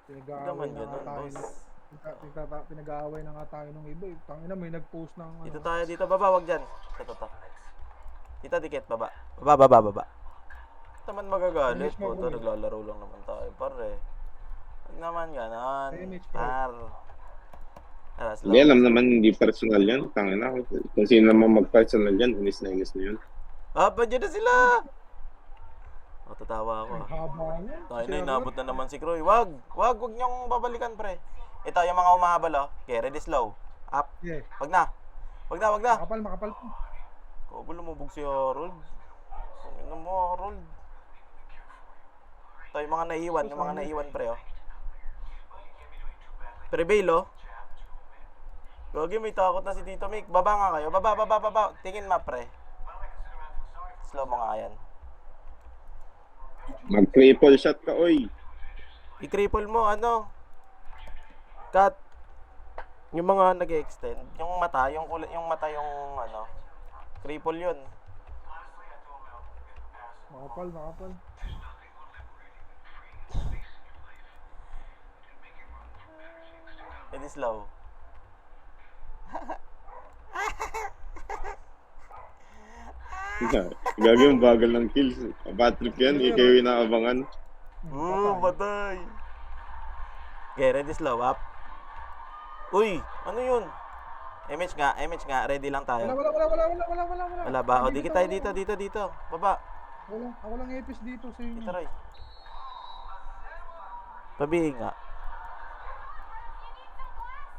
Pinag-aaway Naman na ganun, nga tayo. boss. Pinag-aaway na nga tayo ng iba eh. Tangina, may nag-post ng ano. Dito tayo, dito. Baba, wag dyan. Ito. Dito, dikit. Baba. Baba. Naman magagalit. Finish mo, Puto, bro. naglalaro lang naman tayo, pare. Huwag naman ganon. Finish, bro. Par. Tara, slow. Hindi, alam naman, hindi personal yan. Tangina. Kung sino naman mag-personal yan, inis na yun. Ah, dyan na sila! Oh, tatawa ako Ang ah. haba niya. Tayo na, inabot na naman si Kroy. Wag niyong babalikan, pre. Ito, yung mga umahabal, oh. Okay, ready, slow. Up. Yeah. Wag na. Makapal po. Kago, lumubog si Harold. Ano mo, Harold? Ito, yung mga naiwan, pre, oh. Prevail, oh. Gagi, may takot na si Tito Mick. Baba nga kayo. Baba. Tingin map, pre. Slow mo nga yan. Mag-triple shot ka, oy. I-cripple mo, ano? Cut. Yung mga nag-extend, yung mata yung ano, cripple yun. Makapal. It is slow. Gagawin bagal ng kills. Bad trip yan, ikaw yung inaabangan. Patay. Okay, ready slow up. Uy, ano yun? Image nga, ready lang tayo. Wala. Wala ba? O, dikit tayo dito. Baba. Ako lang epis dito sa inyo. Dito, Roy. Pabihin nga.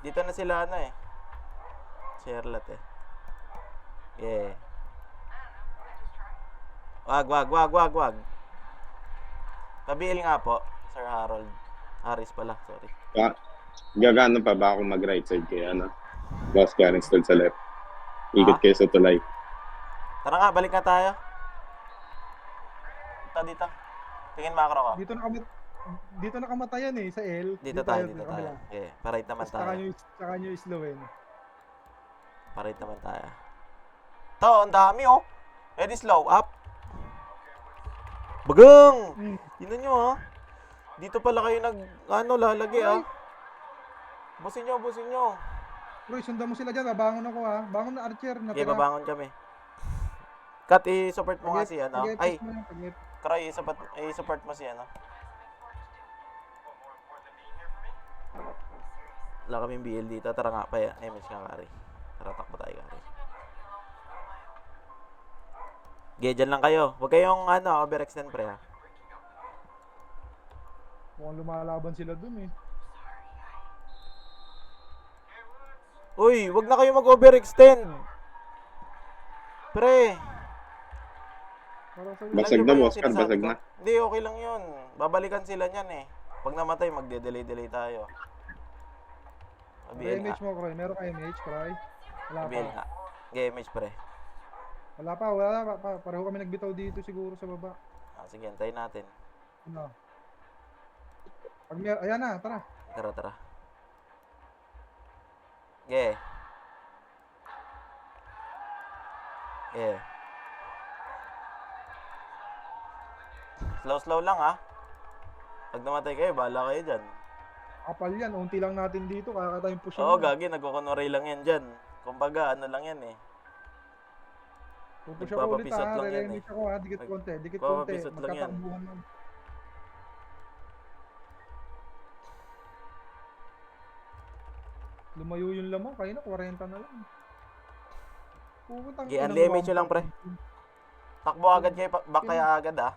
Dito na sila ano eh. Charlotte eh. Yeah. Wag. Pabihin nga po, Sir Harold. Harris pala, sorry. Gagano pa ba ako mag-right side kaya ano? Boss Karen still sa left. Ikot kayo sa tulay. Tara nga, balik na tayo. Dito. Tingin macro ko. Dito nakamatayan eh sa L. Dito tayo. Okay, pa-right naman Saka tayo. nyo islowin. Pa-right naman tayo. To, ang dami oh. Ready slow, up. Bagang! Yun nyo ha. Dito pala kayo lalagay ah. Busin nyo. Roy, sundan mo sila dyan. Bangon ako ha. Bangon na Archer. Okay, babangon kami. Kat, i-support mo nga si ano. Ay, Croy, i-support mo si ano. Wala kaming BL dito. Tara nga pa yan. Image nga, Kari. Tara, takbo tayo, Kari. Okay, dyan lang kayo. Huwag kayong overextend pre ha. Mukhang lumalaban sila dun eh. Uy, wag na kayo mag-overextend. Pre. Basag na, boss Car. Basag na. Hindi, okay lang yun. Babalikan sila niyan eh. Pag namatay, magde-delay tayo. May image mo, Croy. Meron ka image, Croy? Wala pa. nga. Okay, image pre. Wala pa. Pareho kami nagbitaw dito siguro sa baba. Sige, antayin natin. Ano? Ayan na, tara. Tara. Yeah. Slow lang ha. Pag namatay kayo, bahala kayo dyan. Kapal yan. Unti lang natin dito. Kaya tayong push. Oo, gagi. Nagkukunwari lang yan dyan. Kumbaga, ano lang yan eh. Pupush ako ulit Nagpapapisot ha. lang yan eh. Re-remix ako ha. Dikit konti. Nagpapapisot lang yan. Magkatakbuhan lang. Lumayo yung lamang. Kaya na 40 na lang. Pupuntang Unlimit nyo lang pre. Takbo agad kayo. Back kaya agad ah.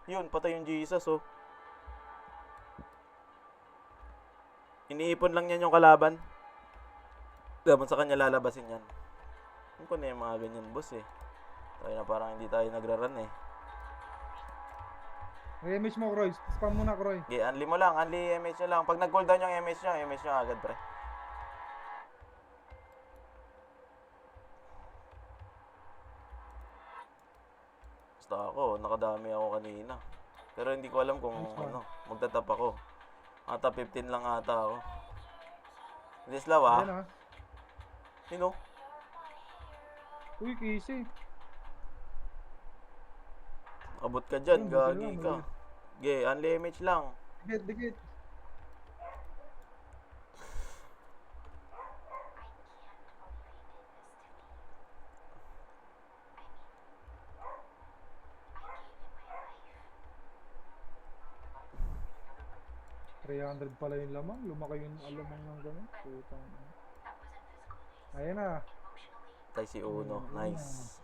Yun, patay yung Jesus oh. Iniipon lang yan yung kalaban. Dapat sa kanya lalabasin yan. Ano ko na yung mga ganyan boss eh. Tayo na parang hindi tayo nagra-run eh. Re-image mo, Croy. Spam mo na, Croy. Okay, unli mo lang. Unli MH nyo lang. Pag nag-cooldown yung MH nyo agad pre. Basta ako, nakadami ako kanina. Pero hindi ko alam kung magtatap ako. Ata 15 lang ata ako. Hindi slaw ah. Ayan ha. Sino? Uy, Casey. Abot ka dyan, Ayun, gagi buti ka. lang, Okay, unli MH lang. Dikit. 300 pala yung lamang. Lumaki yung alamang ng gano'n. Putang. Ayan na. Tay si Uno. Nice.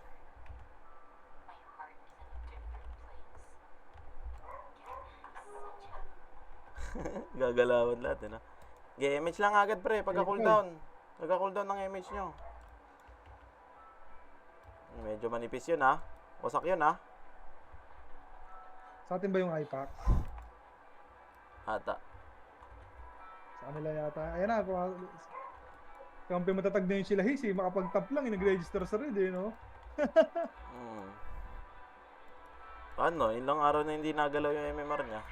Gagalawan lahat eh, no? Okay, image lang agad pre, pagka-cooldown. Pagka-cooldown ng image nyo. Medyo manipis yun ha. Wasak yun ha. Sa atin ba yung iPack? Ata. Sa kanila yata. Ayan na. Kampi matatag na yung sila Hisi. Makapag-tap lang. Nag-register sa red eh, no? Ano, ilang araw na hindi nagalaw yung MMR niya.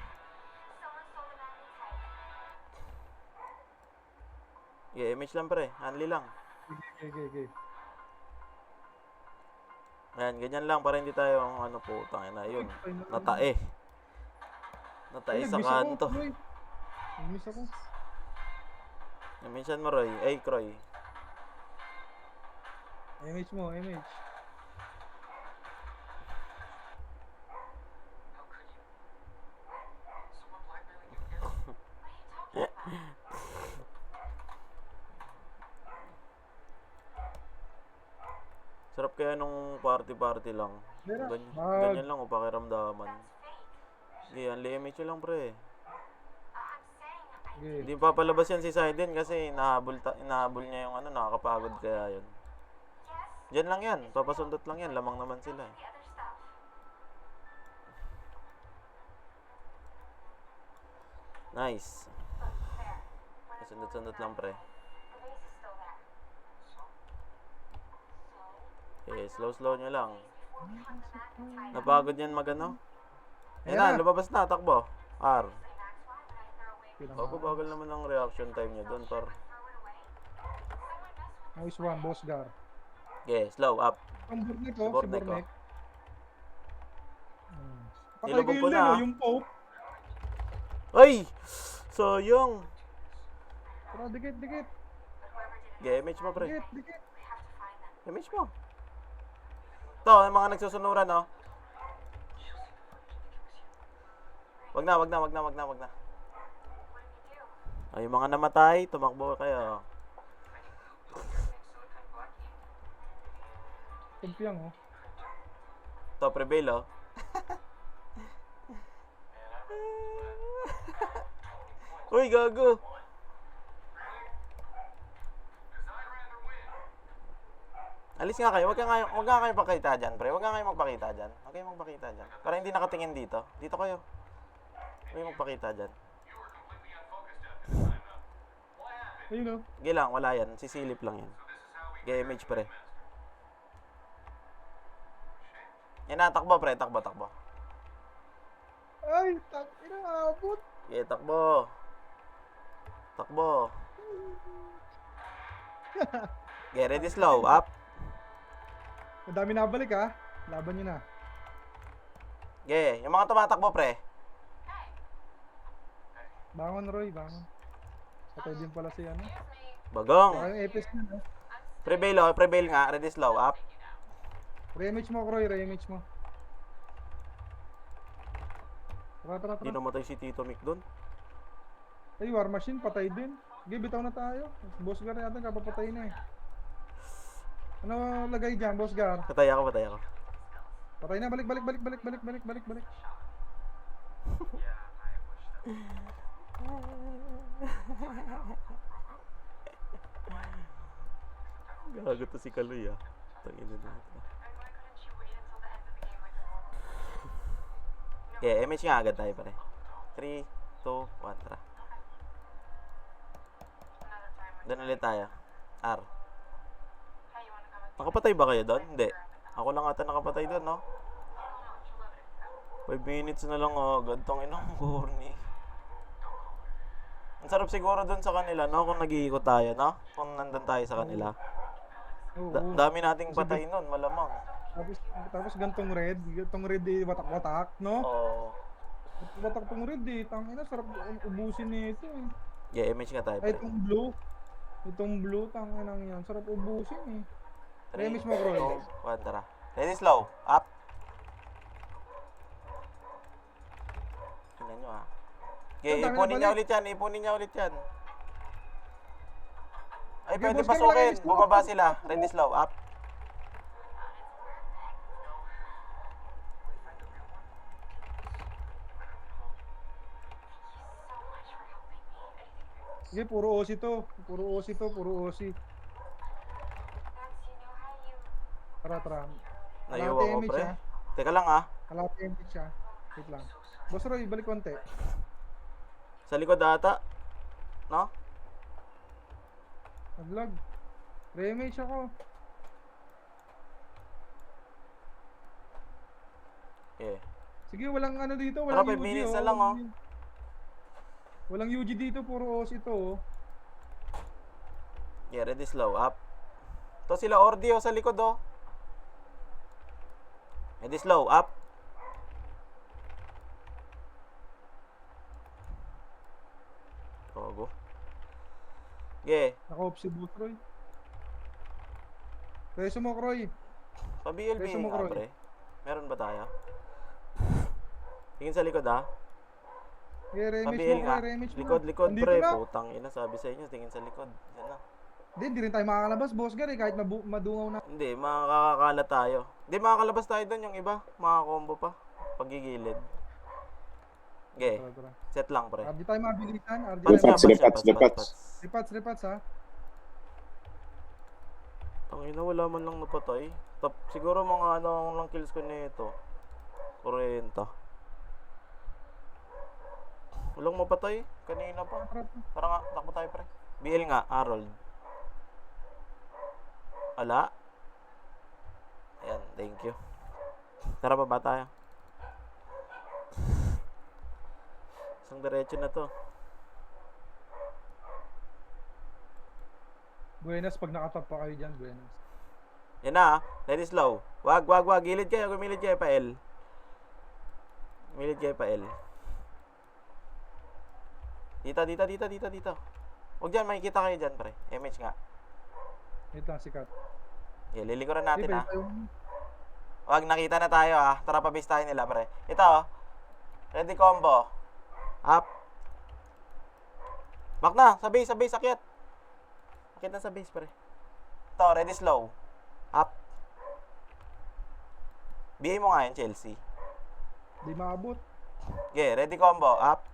Okay, image lang pre. Handle lang. Okay. Ayan, ganyan lang para hindi tayo putang ina yun. Natae sa kanto. Nag-miss ako. Minsan mo Roy, ay Croy. Image mo, image. kaya nung party-party lang. Meron. Ganyan lang o pakiramdaman. Hindi, ang LMH lang pre. Okay. Hindi papalabas yan si Saiden kasi inahabol niya yung ano, nakakapagod kaya yun. Diyan lang yan, papasundot lang yan, lamang naman sila eh. Nice. Sundot-sundot lang pre. Okay, slow nyo lang. Napagod yan magano? Ayan na, lumabas na, takbo. R. Bagal naman ang reaction time niya doon, par. Nice one, Boss Gar. Okay, slow, up. Ang Bornek ko, si Bornek, Bornek. Patay Nilubog ko ko yun na, din, ah. yung Pope. Ay! Sayang! Tara, dikit. Okay, image mo, pre. Dikit. Image mo. Ito, yung mga nagsusunuran, no? Wag na. Ay, yung mga namatay, tumakbo kayo. Tumpiang, oh. Ito, prevail, oh. Uy, gago. Alis nga kayo. Wag nga kayo magpakita dyan, pre. Wag nga kayo magpakita dyan. Huwag kayo magpakita dyan. Para hindi nakatingin dito. Dito kayo. Huwag kayo magpakita dyan. Ayun, oh. Sige lang, wala yan. Sisilip lang yan. Okay, image, pre. Yan na, takbo, pre. Takbo. Ay, ina, abot. Okay, takbo. Okay, ready, slow. Up. Madami nabalik, ha. Laban nyo na. Okay, yung mga tumatakbo, pre. Bangon, Roy, bangon. Patay din pala si ano. Bagong. Saka yung Epes na, no? Prevail nga. Ready, slow. Up. Remage mo, Roy, remage mo. Tara. Hindi namatay si Tito Mick doon. Ay, War Machine, patay din. Sige, bitaw na tayo. Boss Gar yata, kapapatay na eh. Ano lagay dyan, Boss Gar? Patay ako. Patay na, balik. Gago to si Kaloy, ah. Tangina na ito. Okay, image nga agad tayo, pare. 3, 2, 1, tara. Doon ulit tayo. R. Nakapatay ba kayo doon? Hindi. Ako lang ata nakapatay doon, no? 5 minutes na lang, oh. Gantong inang corny. Ang sarap siguro doon sa kanila, no? Kung nag-iikot tayo, no? Kung nandun tayo sa kanila. Oo. Dami nating patay nun, malamang. Tapos gantong red eh, watak-watak, no? Oo. Watak tong red eh, tangina, sarap ubusin nito eh. Yeah, image nga tayo, Ay, pre. itong blue, tangina yan, sarap ubusin eh. 3, Image mo, bro. 2, 1, tara. Ready, slow. Up. Tingnan nyo, ah. Okay, Ang dami ipunin na niya balik. ulit yan. Ay, Okay, pwede boss, kaya pasukin. malaki, Bumaba sila. Ready, slow. Up. Sige, puro OC to. Puro OC. Tara. Naiuwa ko, image, pre. ah. Teka lang, ah. Kalate image siya. Wait lang. Boss Roy, balik konti. Sa likod ata. No? Nag-lag. Remage ako. Okay. Sige, walang ano dito, Tara, walang 5 UG. minutes na lang, oh. Walang UG dito, puro OC to, oh. Yeah, ready, slow. Up. To sila Ordi, oh, sa likod, oh. Ready, slow. Up. Togo. Okay. Naka-off si Boss Roy. Preso mo, Roy. Pa-BLB Preso mo, nga, Roy. pre. Meron ba tayo? Tingin sa likod, ha? Okay, remage Pa-BL mo, nga. Roy, remage mo. Likod, Andito pre. na. Putang ina, sabi sa inyo, tingin sa likod. Yan na. Hindi rin tayo makakalabas, boss Gar, kahit madungaw na. Hindi, makakakala tayo. Hindi, makakalabas tayo doon yung iba. Mga combo pa. Pagigilid. Okay, Tara, tara. set lang pre. RD tayo mabilisan, RD Pats nga, tayo Repats, repats. Repats ha. Tangina, wala man lang napatay. Siguro mga ano lang kills ko nito. 40. Walang mapatay. Kanina pa. Tara, tara. Tara nga, takbo tayo pre. BL nga, Harold. Ala. Ayan, thank you. Tara, baba tayo. Isang diretso na to. Buenas, pag nakatap pa kayo dyan, buenas. Yan na, let it slow. Wag. Gilid kayo, gumilid kayo pa L. Gumilid kayo pa L. Dito. Huwag dyan, makikita kayo dyan, pre. Image nga. Wait lang, sikat. Okay, lilikuran natin, ha. tayo. Wag, nakita na tayo, ha. Tara, pabase tayo nila, pre. Ito, oh. Ready combo. Up. Back na, sa base, akyat. Akyat na sa base, pre. Ito, ready slow. Up. BA mo nga yun, Chelsea. Di maabot. Okay, ready combo. Up.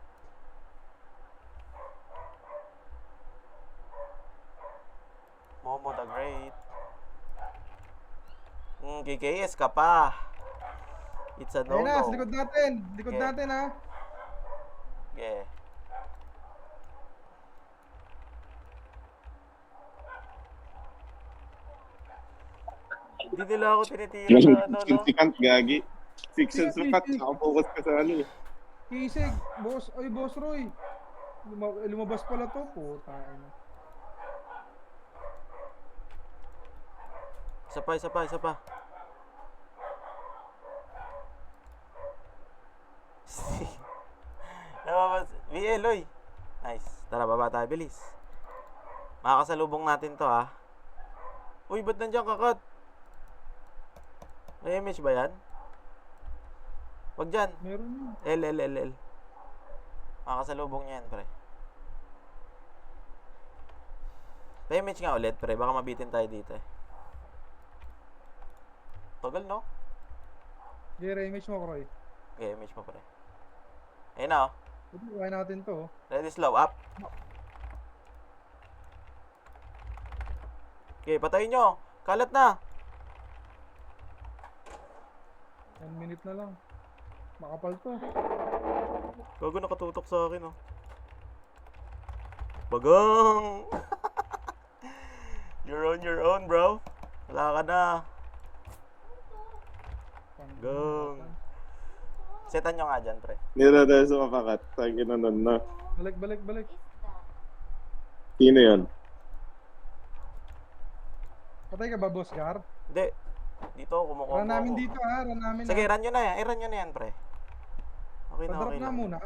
Momo the Great. KKS ka pa. It's a Ayun na, sa no-no. likod natin. Likod Okay. natin ha. Okay. Hindi nila ako tinitira sa ano, no? Sikant, gagi. Six and Sige, sapat, sige. nakapokus ka sa ano eh. Kisig, boss. Ay, boss Roy. Lumabas pala to. Puta. Isa pa. Namabas. VL, oy. Nice. Tara, baba tayo. Bilis. Makakasalubong natin to, ha. Uy, ba't nandiyan kakat? May image ba yan? Wag dyan. Meron yun. L. Makakasalubong niya yan, pre. May image nga ulit, pre. Baka mabitin tayo dito, eh. Tagal, no? Gere, image mo, Roy. Okay, image mo, pre. Ayun na, oh. Ito, kaya natin to. Ready, slow, up. Okay, patayin nyo. Kalat na. 1 minute na lang. Makapal to. Gago, nakatutok sa akin, oh. Bagang! You're on your own, bro. Wala ka na. Gang. Setan nyo nga dyan, pre. Nila tayo sa makakat. Tagi na nun na. Balik. Sino yun? Patay ka ba, boss Gar? Hindi. Dito, kumukombo Run namin ako. dito ha, run namin Sige, ha. run nyo na yan. I-run nyo na yan, pre. Okay na, Pa-drop okay na lang. muna.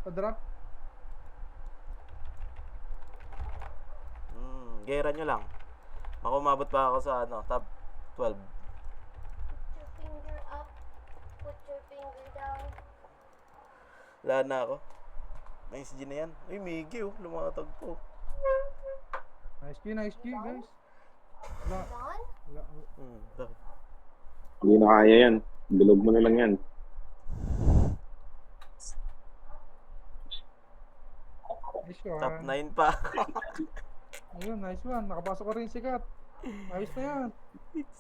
Pa-drop. Gera nyo lang. Baka umabot pa ako sa ano, top 12. Put your finger up. Put your finger down. Wala na ako. Nice G na yan. Uy, Miggy, oh. Lumatag po. Nice Q, guys. Wala. Down? Bakit? Hindi na kaya yan. Bilog mo na lang yan. Nice one. Top 9 pa. Ayun, nice one. Nakapasok ka rin sikat. Ayos na yan.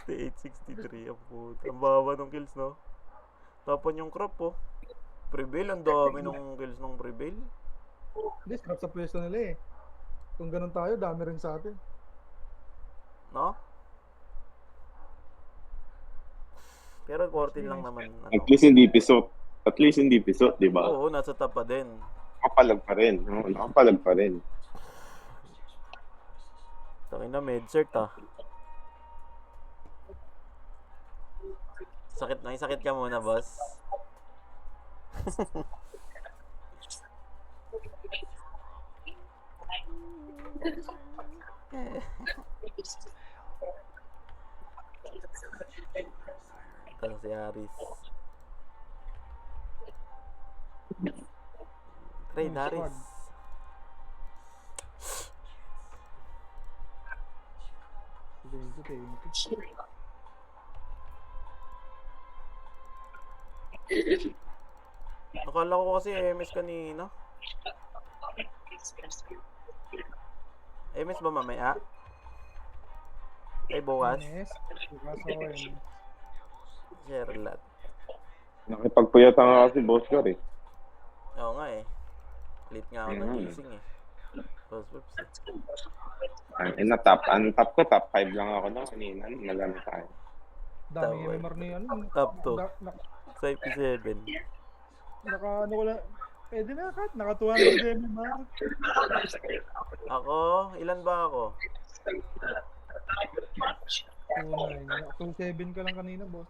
68-63. Ang puta. Ang baba ng kills, no? Tapan yung crop, oh. Prevail. Ang dami ng kills ng Prevail. Hindi, scrap sa pwesto nila eh. Kung ganun tayo, dami rin sa atin. No? Pero 14 lang naman. Ano. At least hindi pisot. At least hindi pisot, di ba? Oo, nasa top pa din. Nakapalag pa rin. Oo, nakapalag pa rin. Takin na, med-cert, ah. Sakit ka muna, boss. Ito si Aris. Trade, Nice Aris. one. Akala ko kasi MS kanina. MS ba mamaya? Ay, bukas? Ines, bukas ako yun. Share lot. Nakipagpuyatan nga kasi boss ko eh. Oo nga eh. Late nga ako Mm. nagising eh. Boss Pops eh. Ang top ko, top 5 lang ako na kanina. Nagano tayo. Daming Tama. MMR na yan. Top 2. Na- na- Sa IP7. Naka, ano ko lang, pwede na kat, naka 200 MMR. Ako, ilan ba ako? 2.9. 2.7 ka lang kanina, boss.